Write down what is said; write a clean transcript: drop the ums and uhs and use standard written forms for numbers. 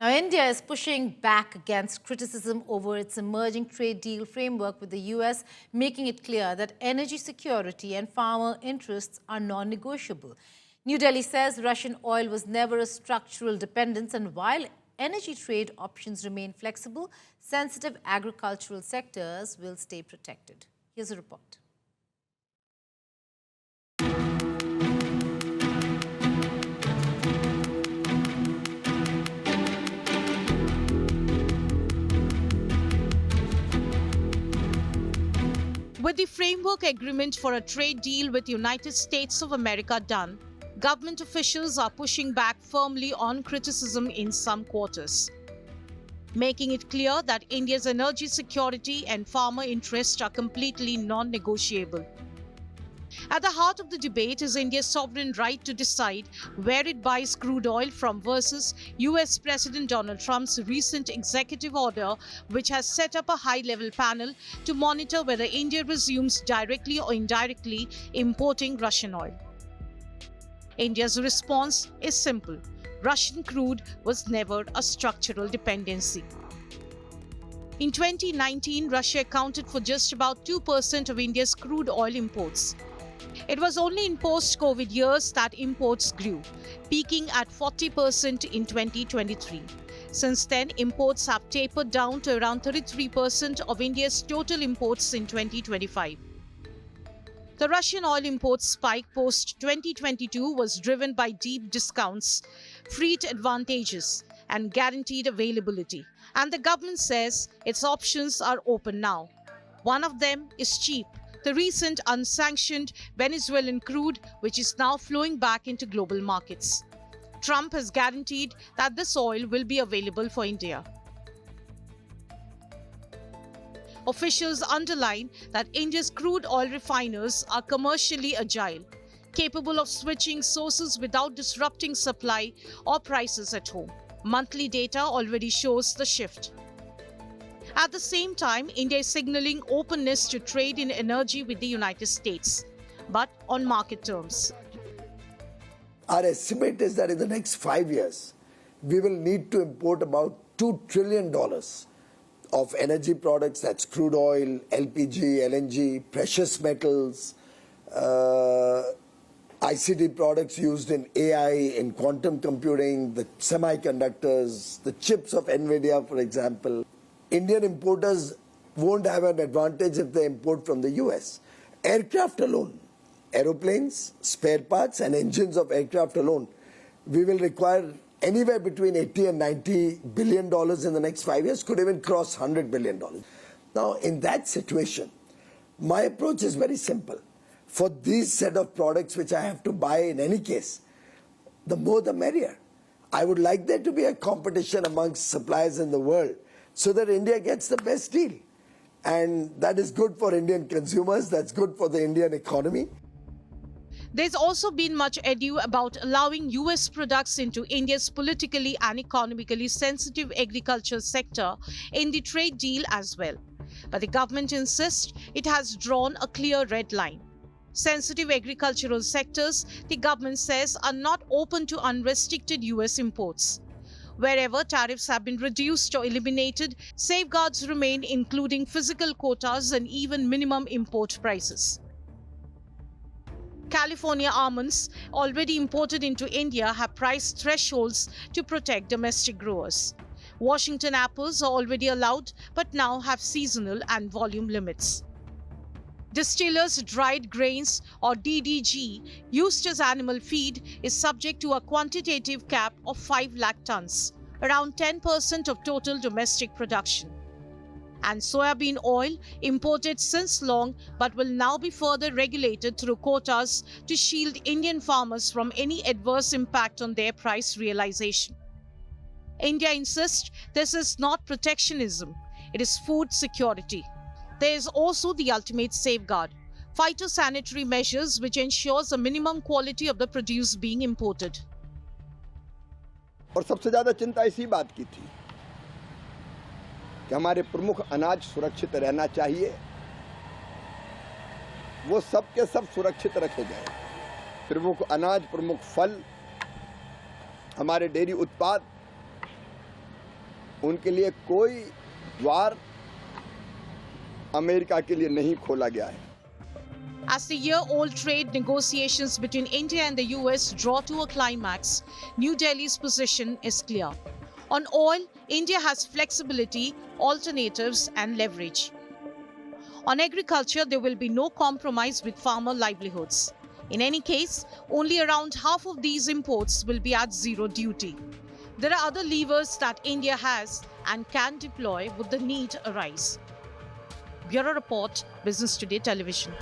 Now, India is pushing back against criticism over its emerging trade deal framework with the US, making it clear that energy security and farmer interests are non-negotiable. New Delhi says Russian oil was never a structural dependence, and while energy trade options remain flexible, sensitive agricultural sectors will stay protected. Here's a report. With the framework agreement for a trade deal with the United States of America done, government officials are pushing back firmly on criticism in some quarters, making it clear that India's energy security and farmer interests are completely non-negotiable. At the heart of the debate is India's sovereign right to decide where it buys crude oil from versus US President Donald Trump's recent executive order, which has set up a high-level panel to monitor whether India resumes directly or indirectly importing Russian oil. India's response is simple. Russian crude was never a structural dependency. In 2019, Russia accounted for just about 2% of India's crude oil imports. It was only in post-COVID years that imports grew, peaking at 40% in 2023. Since then, imports have tapered down to around 33% of India's total imports in 2025. The Russian oil imports spike post-2022 was driven by deep discounts, freight advantages, and guaranteed availability. And the government says its options are open now. One of them is cheap. The recent unsanctioned Venezuelan crude, which is now flowing back into global markets. Trump has guaranteed that this oil will be available for India. Officials underline that India's crude oil refiners are commercially agile, capable of switching sources without disrupting supply or prices at home. Monthly data already shows the shift. At the same time, India is signaling openness to trade in energy with the United States, but on market terms. Our estimate is that in the next 5 years, we will need to import about $2 trillion of energy products, that's crude oil, LPG, LNG, precious metals, ICT products used in AI, in quantum computing, the semiconductors, the chips of NVIDIA, for example. Indian importers won't have an advantage if they import from the US. Aircraft alone, aeroplanes, spare parts and engines of aircraft alone, we will require anywhere between $80 and $90 billion in the next 5 years, could even cross $100 billion. Now, in that situation, my approach is very simple. For these set of products which I have to buy in any case, the more the merrier. I would like there to be a competition amongst suppliers in the world so that India gets the best deal. And that is good for Indian consumers, that's good for the Indian economy. There's also been much ado about allowing US products into India's politically and economically sensitive agriculture sector in the trade deal as well. But the government insists it has drawn a clear red line. Sensitive agricultural sectors, the government says, are not open to unrestricted US imports. Wherever tariffs have been reduced or eliminated, safeguards remain, including physical quotas and even minimum import prices. California almonds, already imported into India, have price thresholds to protect domestic growers. Washington apples are already allowed, but now have seasonal and volume limits. Distillers' dried grains, or DDG, used as animal feed, is subject to a quantitative cap of 5 lakh tons, around 10% of total domestic production. And soybean oil, imported since long but will now be further regulated through quotas to shield Indian farmers from any adverse impact on their price realization. India insists this is not protectionism, it is food security. There is also the ultimate safeguard, phytosanitary measures which ensures a minimum quality of the produce being imported. और सबसे ज़्यादा चिंता इसी बात की थी कि हमारे प्रमुख अनाज सुरक्षित रहना चाहिए, वो सब के सब सुरक्षित रखे जाए। प्रमुख अनाज, प्रमुख फल, हमारे डेयरी उत्पाद उनके लिए कोई द्वार अमेरिका के लिए नहीं खोला गया है। As the year-old trade negotiations between India and the US draw to a climax, New Delhi's position is clear. On oil, India has flexibility, alternatives, and leverage. On agriculture, there will be no compromise with farmer livelihoods. In any case, only around half of these imports will be at zero duty. There are other levers that India has and can deploy would the need arise. Bureau Report, Business Today Television.